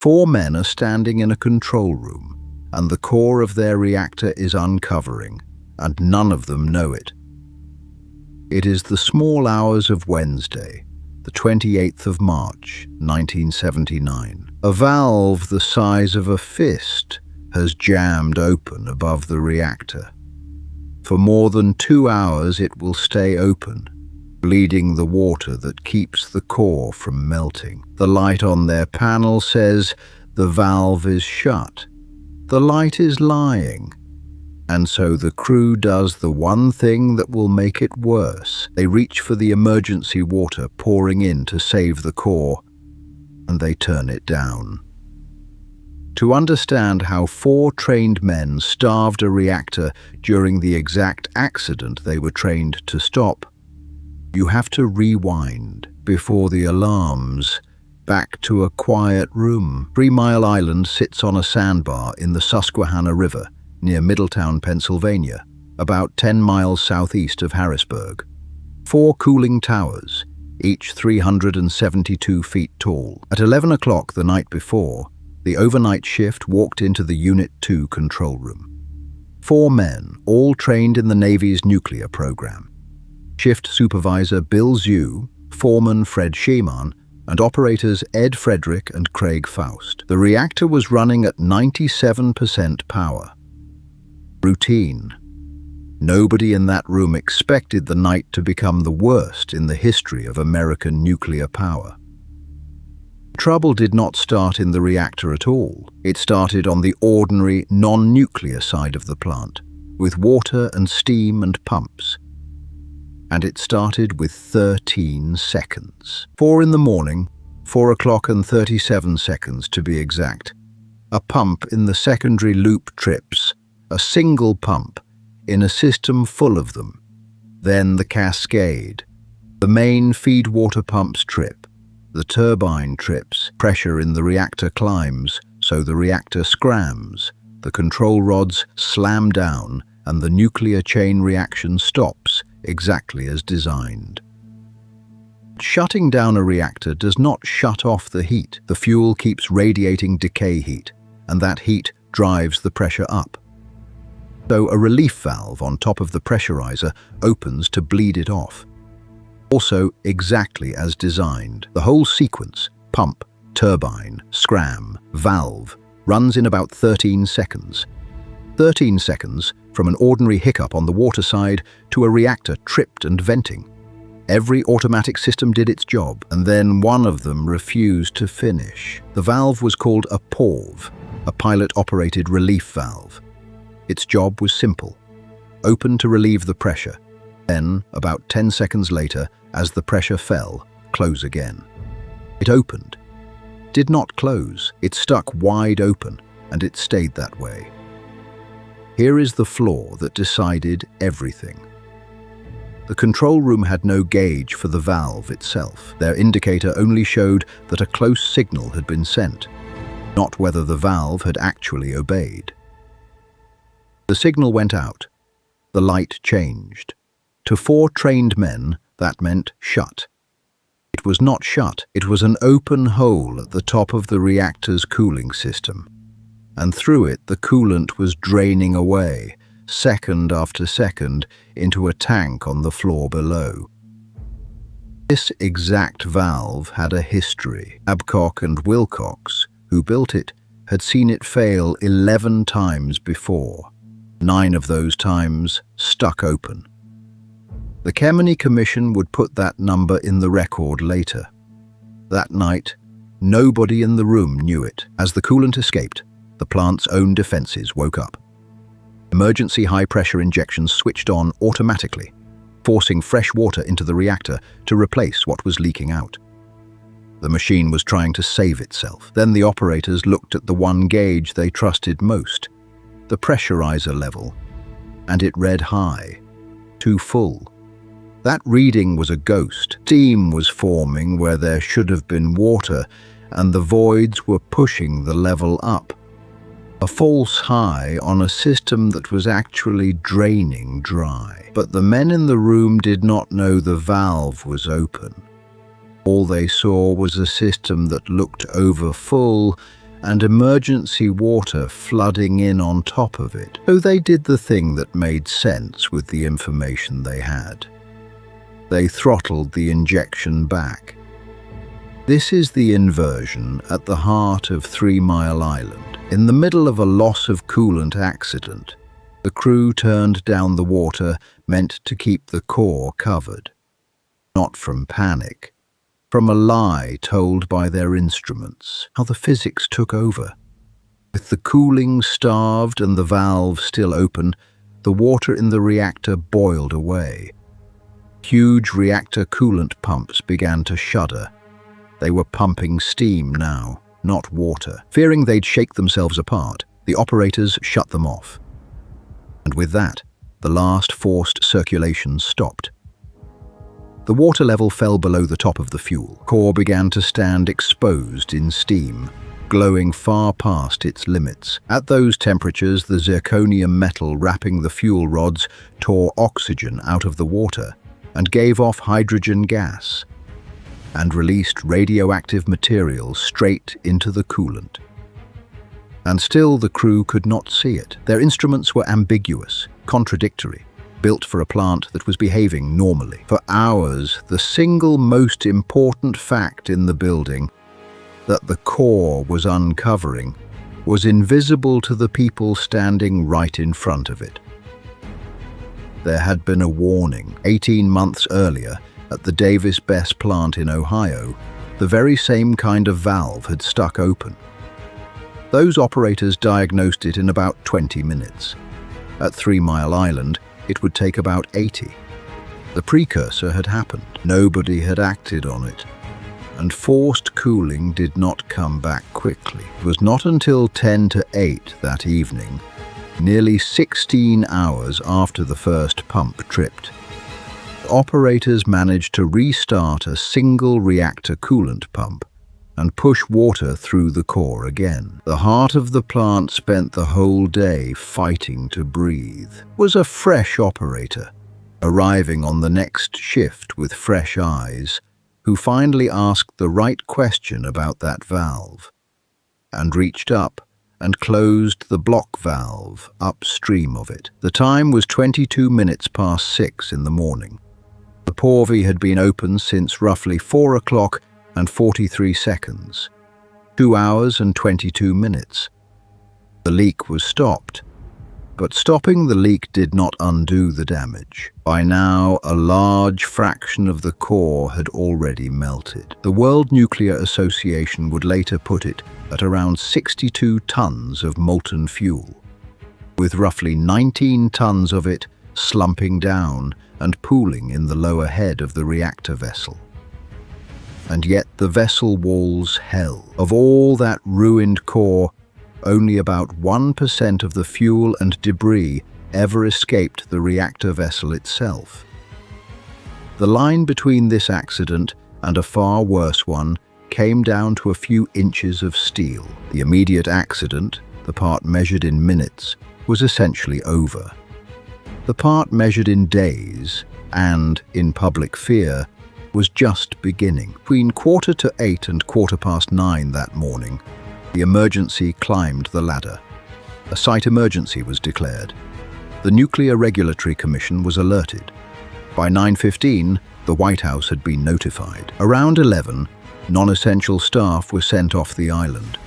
Four men are standing in a control room, and the core of their reactor is uncovering, and none of them know it. It is the small hours of Wednesday, the 28th of March, 1979. A valve the size of a fist has jammed open above the reactor. For more than 2 hours it will stay open, bleeding the water that keeps the core from melting. The light on their panel says the valve is shut. The light is lying. And so the crew does the one thing that will make it worse. They reach for the emergency water pouring in to save the core, and they turn it down. To understand how 4 trained men starved a reactor during the exact accident they were trained to stop, you have to rewind before the alarms, back to a quiet room. 3 Mile Island sits on a sandbar in the Susquehanna River near Middletown, Pennsylvania, about 10 miles southeast of Harrisburg. 4 cooling towers, each 372 feet tall. At 11 o'clock the night before, the overnight shift walked into the Unit 2 control room. 4 men, all trained in the Navy's nuclear program. Shift supervisor Bill Zhu, foreman Fred Sheeman, and operators Ed Frederick and Craig Faust. The reactor was running at 97% power. Routine. Nobody in that room expected the night to become the worst in the history of American nuclear power. Trouble did not start in the reactor at all. It started on the ordinary, non-nuclear side of the plant, with water and steam and pumps. And it started with 13 seconds. 4 in the morning, 4 o'clock and 37 seconds to be exact. A pump in the secondary loop trips, a single pump in a system full of them. Then the cascade. The main feed water pumps trip. The turbine trips, pressure in the reactor climbs, so the reactor scrams, the control rods slam down, and the nuclear chain reaction stops exactly as designed. Shutting down a reactor does not shut off the heat. The fuel keeps radiating decay heat, and that heat drives the pressure up. So a relief valve on top of the pressurizer opens to bleed it off. Also exactly as designed. The whole sequence, pump, turbine, scram, valve, runs in about 13 seconds. 13 seconds from an ordinary hiccup on the water side to a reactor tripped and venting. Every automatic system did its job, and then one of them refused to finish. The valve was called a PORV, a pilot-operated relief valve. Its job was simple: open to relieve the pressure. Then, about 10 seconds later, as the pressure fell, close again. It opened. Did not close. It stuck wide open, and it stayed that way. Here is the flaw that decided everything. The control room had no gauge for the valve itself. Their indicator only showed that a close signal had been sent, not whether the valve had actually obeyed. The signal went out. The light changed. To 4 trained men, that meant shut. It was not shut. It was an open hole at the top of the reactor's cooling system. And through it the coolant was draining away, second after second, into a tank on the floor below. This exact valve had a history. Babcock and Wilcox, who built it, had seen it fail 11 times before. 9 of those times stuck open. The Kemeny Commission would put that number in the record later. That night, nobody in the room knew it. As the coolant escaped, the plant's own defenses woke up. Emergency high-pressure injections switched on automatically, forcing fresh water into the reactor to replace what was leaking out. The machine was trying to save itself. Then the operators looked at the one gauge they trusted most, the pressurizer level, and it read high, too full. That reading was a ghost. Steam was forming where there should have been water, and the voids were pushing the level up. A false high on a system that was actually draining dry. But the men in the room did not know the valve was open. All they saw was a system that looked over full and emergency water flooding in on top of it. So they did the thing that made sense with the information they had. They throttled the injection back. This is the inversion at the heart of 3 Mile Island. In the middle of a loss of coolant accident, the crew turned down the water meant to keep the core covered. Not from panic, from a lie told by their instruments. How the physics took over. With the cooling starved and the valve still open, the water in the reactor boiled away. Huge reactor coolant pumps began to shudder. They were pumping steam now, not water. Fearing they'd shake themselves apart, the operators shut them off. And with that, the last forced circulation stopped. The water level fell below the top of the fuel. Core began to stand exposed in steam, glowing far past its limits. At those temperatures, the zirconium metal wrapping the fuel rods tore oxygen out of the water and gave off hydrogen gas, and released radioactive material straight into the coolant. And still the crew could not see it. Their instruments were ambiguous, contradictory, built for a plant that was behaving normally. For hours, the single most important fact in the building, that the core was uncovering, was invisible to the people standing right in front of it. There had been a warning 18 months earlier at the Davis-Bess plant in Ohio. The very same kind of valve had stuck open. Those operators diagnosed it in about 20 minutes. At 3 Mile Island, it would take about 80. The precursor had happened. Nobody had acted on it. And forced cooling did not come back quickly. It was not until 10 to 8 that evening, nearly 16 hours after the first pump tripped, operators managed to restart a single reactor coolant pump and push water through the core again. The heart of the plant spent the whole day fighting to breathe. It was a fresh operator, arriving on the next shift with fresh eyes, who finally asked the right question about that valve, and reached up and closed the block valve upstream of it. The time was 22 minutes past 6 in the morning. The PORV had been open since roughly 4 o'clock and 43 seconds, 2 hours and 22 minutes. The leak was stopped, but stopping the leak did not undo the damage. By now, a large fraction of the core had already melted. The World Nuclear Association would later put it at around 62 tons of molten fuel, with roughly 19 tons of it slumping down and pooling in the lower head of the reactor vessel. And yet the vessel walls held. Of all that ruined core, only about 1% of the fuel and debris ever escaped the reactor vessel itself. The line between this accident and a far worse one came down to a few inches of steel. The immediate accident, the part measured in minutes, was essentially over. The part measured in days and, in public fear, was just beginning. Between 7:45 and 9:15 that morning, the emergency climbed the ladder. A site emergency was declared. The Nuclear Regulatory Commission was alerted. By 9:15, the White House had been notified. Around 11, non-essential staff were sent off the island.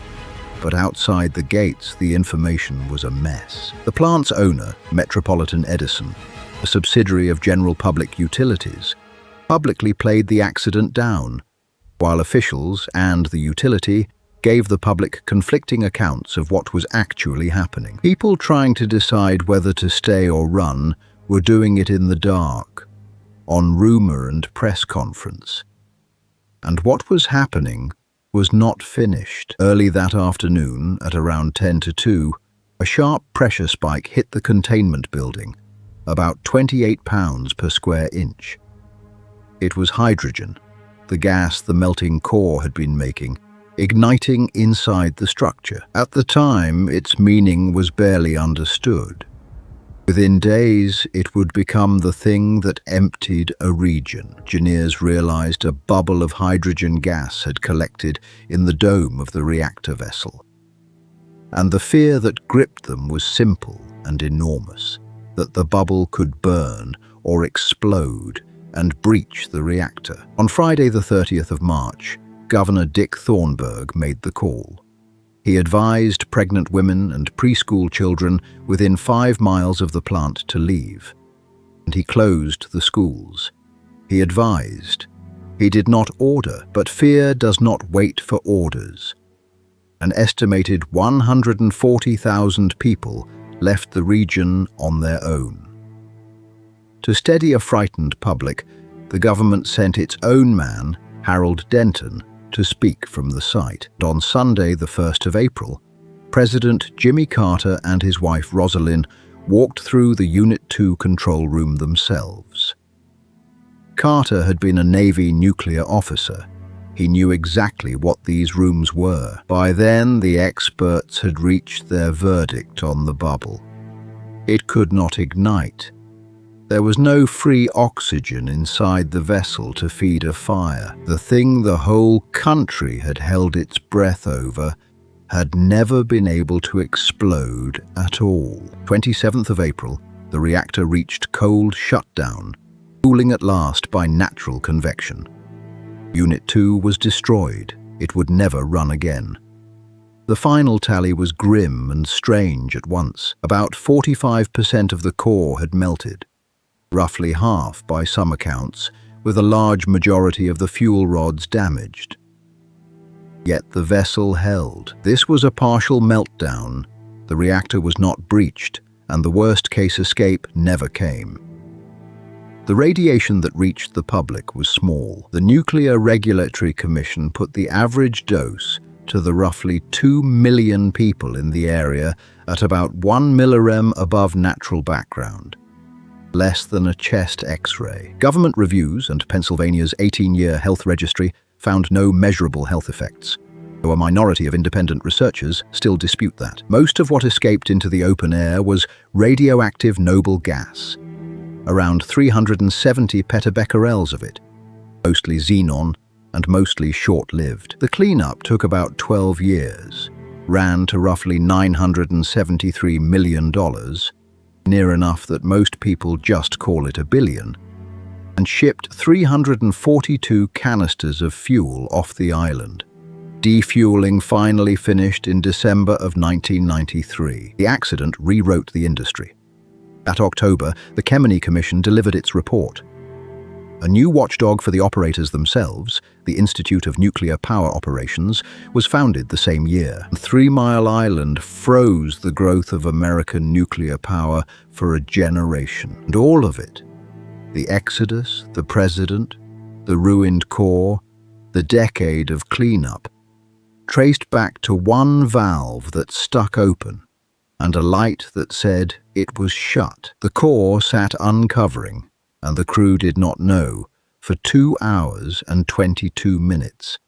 But outside the gates, the information was a mess. The plant's owner, Metropolitan Edison, a subsidiary of General Public Utilities, publicly played the accident down, while officials and the utility gave the public conflicting accounts of what was actually happening. People trying to decide whether to stay or run were doing it in the dark, on rumor and press conference. And what was happening was not finished. Early that afternoon, at around 10 to 2, a sharp pressure spike hit the containment building, about 28 pounds per square inch. It was hydrogen, the gas the melting core had been making, igniting inside the structure. At the time, its meaning was barely understood. Within days, it would become the thing that emptied a region. Engineers realized a bubble of hydrogen gas had collected in the dome of the reactor vessel. and the fear that gripped them was simple and enormous, that the bubble could burn or explode and breach the reactor. On Friday the 30th of March, Governor Dick Thornburgh made the call. He advised pregnant women and preschool children within 5 miles of the plant to leave, and he closed the schools. He advised. He did not order, but fear does not wait for orders. An estimated 140,000 people left the region on their own. To steady a frightened public, the government sent its own man, Harold Denton, to speak from the site. And on Sunday, the 1st of April, President Jimmy Carter and his wife Rosalind walked through the Unit 2 control room themselves. Carter had been a Navy nuclear officer. He knew exactly what these rooms were. By then, the experts had reached their verdict on the bubble. It could not ignite. There was no free oxygen inside the vessel to feed a fire. The thing the whole country had held its breath over had never been able to explode at all. 27th of April, the reactor reached cold shutdown, cooling at last by natural convection. Unit 2 was destroyed. It would never run again. The final tally was grim and strange at once. About 45% of the core had melted, roughly half by some accounts, with a large majority of the fuel rods damaged. Yet the vessel held. This was a partial meltdown. The reactor was not breached, and the worst-case escape never came. The radiation that reached the public was small. The Nuclear Regulatory Commission put the average dose to the roughly 2 million people in the area at about 1 millirem above natural background, less than a chest X-ray. Government reviews and Pennsylvania's 18-year health registry found no measurable health effects, though a minority of independent researchers still dispute that. Most of what escaped into the open air was radioactive noble gas, around 370 petabecquerels of it, mostly xenon and mostly short-lived. The cleanup took about 12 years, ran to roughly $973 million, near enough that most people just call it $1 billion, and shipped 342 canisters of fuel off the island. Defueling finally finished in December of 1993. The accident rewrote the industry. That October, the Kemeny Commission delivered its report. A new watchdog for the operators themselves, the Institute of Nuclear Power Operations, was founded the same year. 3 Mile Island froze the growth of American nuclear power for a generation. And all of it, the exodus, the president, the ruined core, the decade of cleanup, traced back to one valve that stuck open and a light that said it was shut. The core sat uncovering, and the crew did not know, for 2 hours and 22 minutes.